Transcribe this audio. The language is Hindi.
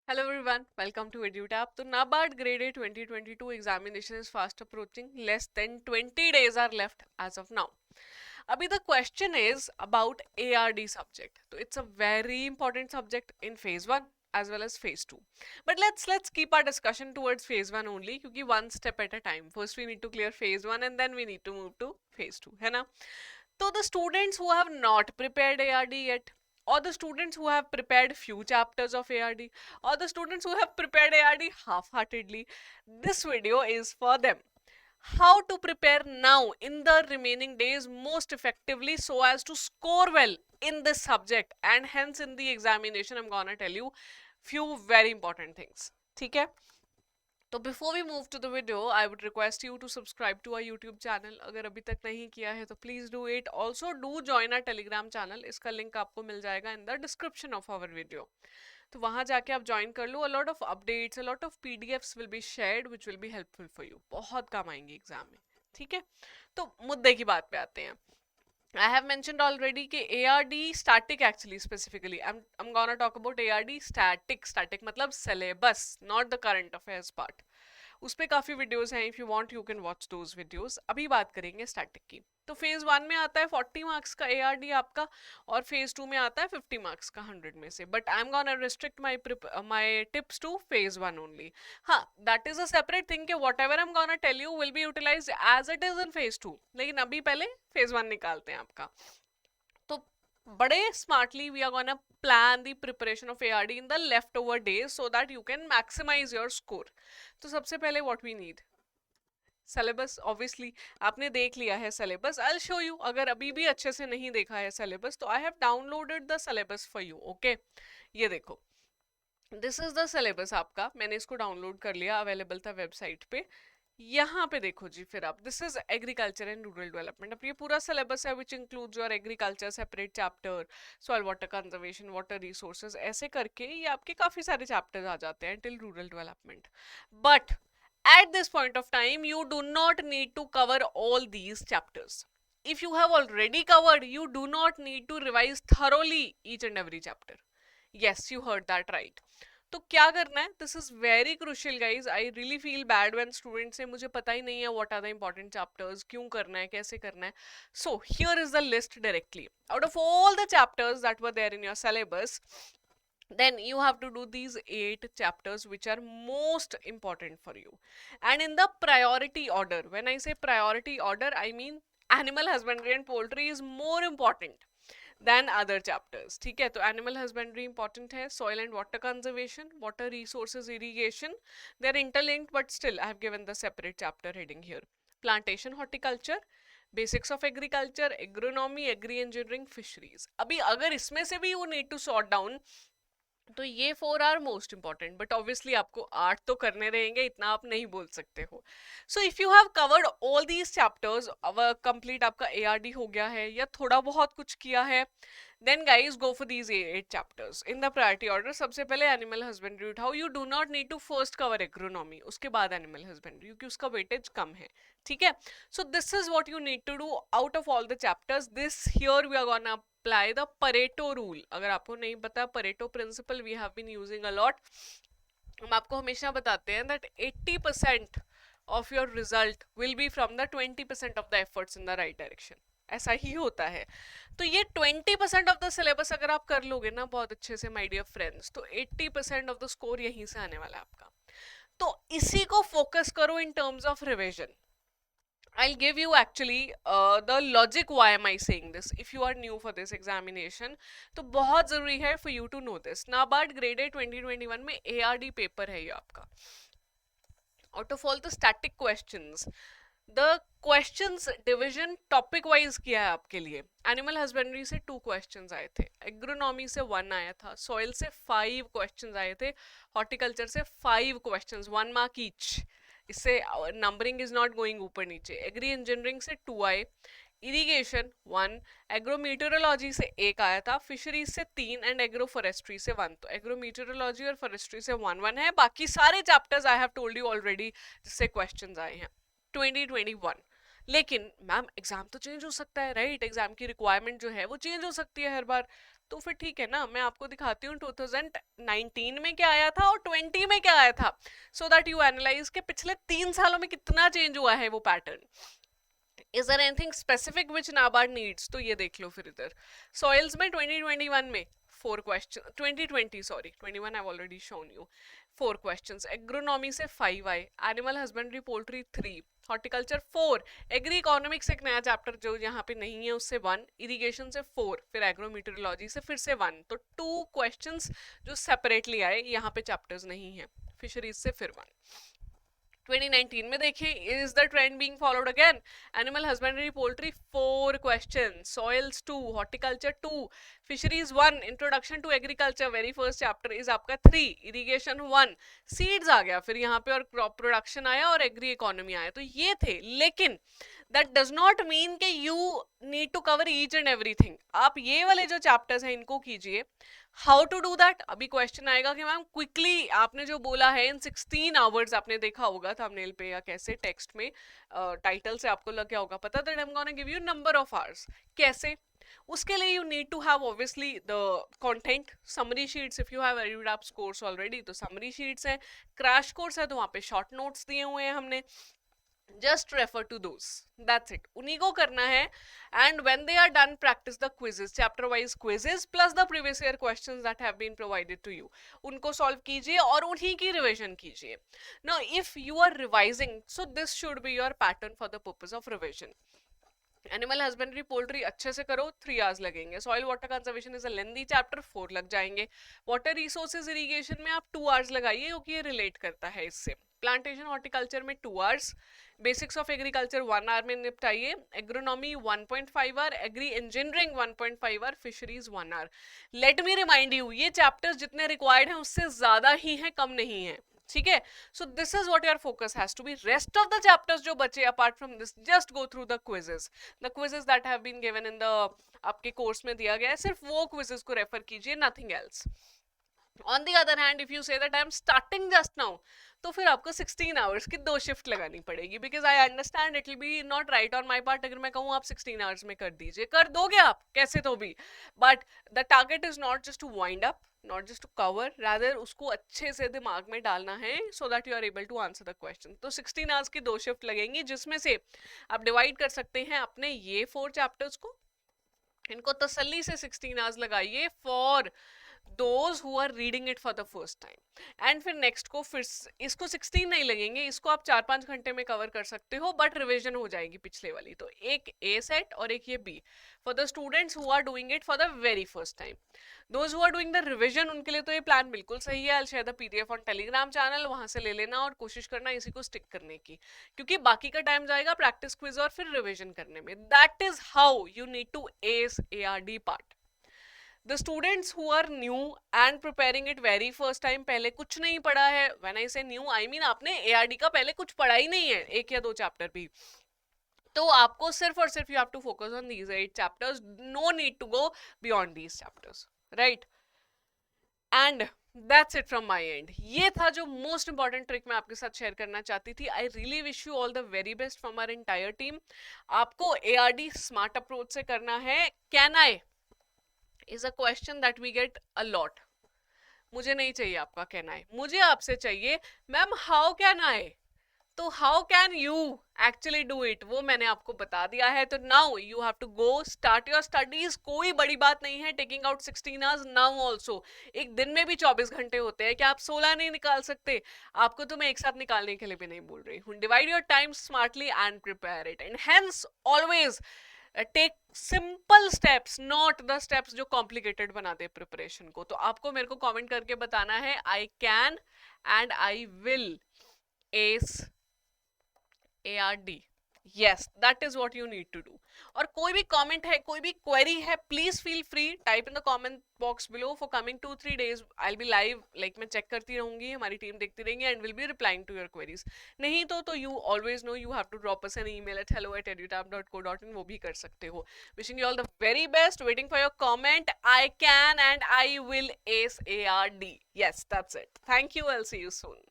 Hello everyone, welcome to EduTap. So NABARD Grade A 2022 examination is fast approaching. Less than 20 days are left as of now. Abhi the question is about ARD subject. So it's a very important subject in phase 1 as well as phase 2. But let's keep our discussion towards phase 1 only क्योंकि one step at a time. First we need to clear phase 1 and then we need to move to phase 2, है ना? So the students who have not prepared ARD yet, or the students who have prepared few chapters of ARD, or the students who have prepared ARD half-heartedly, this video is for them. How to prepare now in the remaining days most effectively so as to score well in this subject, and hence in the examination I'm gonna tell you few very important things. ठीक है? तो before we move to the video I would request you to subscribe to our YouTube channel. अगर अभी तक नहीं किया है तो please do it. Also do join our Telegram channel. इसका लिंक आपको मिल जाएगा in the description of our video. तो वहां जाके आप ज्वाइन कर लो. A lot of updates, a lot of PDFs will be shared which will be helpful for you. बहुत काम आएंगे एग्जाम में. ठीक है, तो मुद्दे की बात पे आते हैं. I have mentioned already कि ARD static actually specifically. I'm gonna talk about ARD static. Static मतलब syllabus, not the current affairs part. उस पर काफ़ी वीडियोस हैं. If you want you can watch those videos. अभी बात करेंगे स्टैटिक की. तो फेज 1 में आता है 40 मार्क्स का ARD आपका, और फेज 2 में आता है 50 मार्क्स का 100 में से. But I am gonna restrict my tips to phase 1 only. हाँ, that is a separate thing कि whatever I am gonna tell you will be utilized as it is in phase 2. लेकिन अभी पहले फेज 1 निकालते हैं आपका. तो बड़े smartly we are gonna plan the preparation of ARD in the left over days so that you can maximise your score. तो सबसे पहले what we need syllabus. Obviously आपने देख लिया है syllabus. I will show you. अगर अभी भी अच्छे से नहीं देखा है सिलेबस तो I have downloaded the syllabus for you. Okay, ये देखो, दिस इज द सिलेबस आपका. मैंने इसको डाउनलोड कर लिया, अवेलेबल था वेबसाइट पे. यहाँ पे देखो जी, फिर आप this is agriculture and rural development. अब ये पूरा सिलेबस है which includes your agriculture separate chapter, soil water conservation, water resources, ऐसे करके ये आपके काफी सारे चैप्टर्स आ जाते हैं till rural development. But at this point of time you do not need to cover all these chapters. If you have already covered, you do not need to revise thoroughly each and every chapter. Yes, you heard that right. तो क्या करना है, this is very crucial guys. I really feel bad when students से मुझे पता ही नहीं है what are the important chapters, क्यों करना है, कैसे करना है. So here is the list directly out of all the chapters that were there in your syllabus. Then you have to do these 8 chapters which are most important for you, and in the priority order. When I say priority order, I mean animal husbandry and poultry is more important than other chapters. ठीक है, तो animal husbandry important है, soil and water conservation, water resources, irrigation, they are interlinked but still I have given the separate chapter heading here. Plantation horticulture, basics of agriculture, agronomy, agri engineering, fisheries. अभी अगर इसमें से भी you need to sort down तो ये 4 are most important. But obviously आपको 8 तो करने रहेंगे, इतना आप नहीं बोल सकते हो. So if you have covered all these chapters, complete आपका ARD हो गया है या थोड़ा बहुत कुछ किया है, then guys go for these 8 chapters in the priority order. सबसे पहले एनिमल हस्बेंड्री उठाओ. You do not need to first cover agronomy, उसके बाद एनिमल हस्बेंड्री, क्योंकि उसका वेटेज कम है. ठीक है, so this is what you need to do out of all the chapters. This here we are gonna apply the Pareto rule. अगर आपको नहीं पता Pareto principle we have been using a lot. हम आपको हमेशा बताते हैं that 80% of your result will be from the 20% of the efforts in the right direction. ऐसा ही होता है. तो ये 20% ऑफ द सिलेबस अगर आप कर लोगे ना बहुत अच्छे से माय डियर फ्रेंड्स, तो 80% ऑफ द स्कोर यहीं से आने वाला है आपका. तो इसी को फोकस करो in terms of revision. I'll give you actually the logic why am I saying this if you are new for this examination. तो बहुत जरूरी है for you to know this. NABARD grade A 2021 में ARD पेपर है ये आपका. Out of all the static questions, the questions division topic wise किया है आपके लिए. Animal husbandry से 2 questions आए थे, agronomy से 1 आया था, soil से 5 questions आए थे, horticulture से 5 questions, 1 mark each. इससे नंबरिंग इज नॉट गोइंग ऊपर नीचे. एग्री इंजीनियरिंग से 2 आए, इरिगेशन 1, एग्रोमीटरोलॉजी से 1 आया था, फिशरीज से 3 एंड एग्रो फॉरेस्ट्री से 1. तो एग्रोमीटरोलॉजी और फॉरेस्ट्री से 1 है. बाकी सारे chapters I have told you already जिससे क्वेश्चंस आए हैं 2021. लेकिन मैम एग्जाम तो चेंज हो सकता है, राइट? एग्जाम की रिक्वायरमेंट जो है वो चेंज हो सकती है हर बार. तो फिर ठीक है ना, मैं आपको दिखाती हूँ 2019 में क्या आया था और 20 में क्या आया था, सो दैट यू एनालाइज के पिछले 3 सालों में कितना चेंज हुआ है वो pattern. Is there anything specific which NABARD needs, तो ये देख लो फिर इधर. सॉइल्स में 2021 में 4 question, 2020 sorry 21 I have already shown you. 4 questions. Agronomy से 5 आए, animal husbandry poultry 3, horticulture 4, agree economics एक नया चैप्टर जो यहाँ पे नहीं है उससे 1, इरिगेशन से 4, फिर एग्रोमीटरोलॉजी से फिर से 1, तो 2 क्वेश्चंस जो सेपरेटली आए, यहाँ पे चैप्टर्स नहीं है. फिशरीज से फिर 1. 2019 में देखिए, is the trend being followed again. Animal husbandry poultry 4 question, soils 2, horticulture 2, fisheries 1, introduction to agriculture very first chapter is आपका 3, इरिगेशन 1, सीड्स आ गया फिर यहाँ पे और क्रॉप प्रोडक्शन आया और एग्री इकोनॉमी आया. तो ये थे, लेकिन दैट डज नॉट मीन कि you need to cover each and everything. आप ये वाले जो चैप्टर्स हैं इनको कीजिए. हाउ टू डू दैट, अभी क्वेश्चन आएगा कि मैम क्विकली आपने जो बोला है इन 16 आवर्स, आपने देखा होगा थंबनेल पे या कैसे टेक्स्ट में टाइटल से आपको लग गया होगा पता, that I am gonna give you number of hours. कैसे, उसके लिए you need to have obviously the content, summary sheets. If you have Edutap's course already तो समरी शीट्स है, क्रैश कोर्स है तो वहाँ पे शॉर्ट नोट्स दिए हुए हैं हमने. just refer to those, that's it, उन्हीं को करना है. and when they are done, practice the quizzes, chapter wise quizzes plus the previous year questions that have been provided to you, उनको solve कीजिए और उन्हीं की revision कीजिए. now if you are revising, so this should be your pattern for the purpose of revision. Animal husbandry poultry अच्छे से करो, 3 आवर्स लगेंगे. Soil water conservation is a lengthy chapter, 4 लग जाएंगे. वाटर रिसोर्सेज इरिगेशन में आप 2 आवर्स लगाइए क्योंकि ये रिलेट करता है इससे. प्लांटेशन हॉर्टिकल्चर में 2 hours, basics of agriculture 1 hour में निपटाइए. Agronomy 1.5 hour, agri engineering 1.5 hour, fisheries 1 hour. Let me remind you, ये चैप्टर्स जितने रिक्वायर्ड हैं उससे ज्यादा ही हैं, कम नहीं है, ठीक है. So this is what your focus has to be. Rest of the chapters जो बचे apart from this, just go through the quizzes that have been given in the आपके कोर्स में दिया गया है, सिर्फ वो क्विजेस को रेफर कीजिए, nothing else. On the other hand, if you say that I am starting just now, तो फिर आपको 16 आवर्स की 2 शिफ्ट लगानी पड़ेगी, because I understand it will be not right on my part. अगर मैं कहूँ आप 16 आवर्स में कर दीजिए, कर दोगे आप कैसे तो भी, but the target is not just to wind up, not just to cover, rather उसको अच्छे से दिमाग में डालना है so that you are able to answer the question. तो 16 आवर्स की 2 शिफ्ट लगेंगी, जिसमें से आप डिवाइड कर सकते हैं अपने ये 4 चैप्टर्स को, इनको तसल्ली से 16 आवर्स लगाइए for those who are reading it for the first time. and फिर next को फिर इसको 16 नहीं लगेंगे, इसको आप 4-5 घंटे में कवर कर सकते हो, बट रिविजन हो जाएगी पिछले वाली. तो एक A सेट और एक ये B for the students who are doing it for the very first time. those who are doing the revision, उनके लिए तो ये प्लान बिल्कुल सही है. I'll share the PDF on Telegram channel, वहां से ले लेना और कोशिश करना इसी को स्टिक करने की, क्योंकि बाकी का टाइम जाएगा प्रैक्टिस क्विज और फिर रिविजन करने में. that is how you need to ace ARD part. The students who are new and preparing it very first time, पहले कुछ नहीं पढ़ा है, when I say new I mean आपने ARD का पहले कुछ पढ़ा ही नहीं है, 1 या 2 चैप्टर भी, तो आपको सिर्फ और सिर्फ you have to focus on these 8 chapters, no need to go beyond these chapters, right? and that's it from my end. ये था जो मोस्ट इंपॉर्टेंट ट्रिक मैं आपके साथ शेयर करना चाहती थी. I really wish you all the very best from our entire team. आपको ARD स्मार्ट अप्रोच से करना है. Can I is a question that we get a lot. मुझे नहीं चाहिए आपका कहना है, मुझे आपसे चाहिए मैम हाउ कैन आई. तो how can you actually do it, वो मैंने आपको बता दिया है. तो now you have to go start your studies. कोई बड़ी बात नहीं है taking out 16 hours now also. एक दिन में भी 24 घंटे होते हैं, क्या आप 16 नहीं निकाल सकते? आपको तो मैं एक साथ निकालने के लिए भी नहीं बोल रही हूँ. Divide your time smartly and prepare it, and hence always take simple steps, not the steps जो कॉम्प्लिकेटेड बनाते प्रिपरेशन को. तो आपको मेरे को कमेंट करके बताना है I can and I will ace ARD. yes, that is what you need to do. और कोई भी कमेंट है, कोई भी क्वेरी है, please feel free, type in the comment box below. For coming 2-3 days I will be live, like मैं चेक करती रहूंगी, हमारी टीम देखती रहेंगी, and will be replying to your queries. नहीं तो you always know you have to drop us an email at hello@edutab.co.in, वो भी कर सकते हो. Wishing you all the very best, waiting for your comment. I can and I will ace ARD. yes, that's it. thank you, I'll see you soon.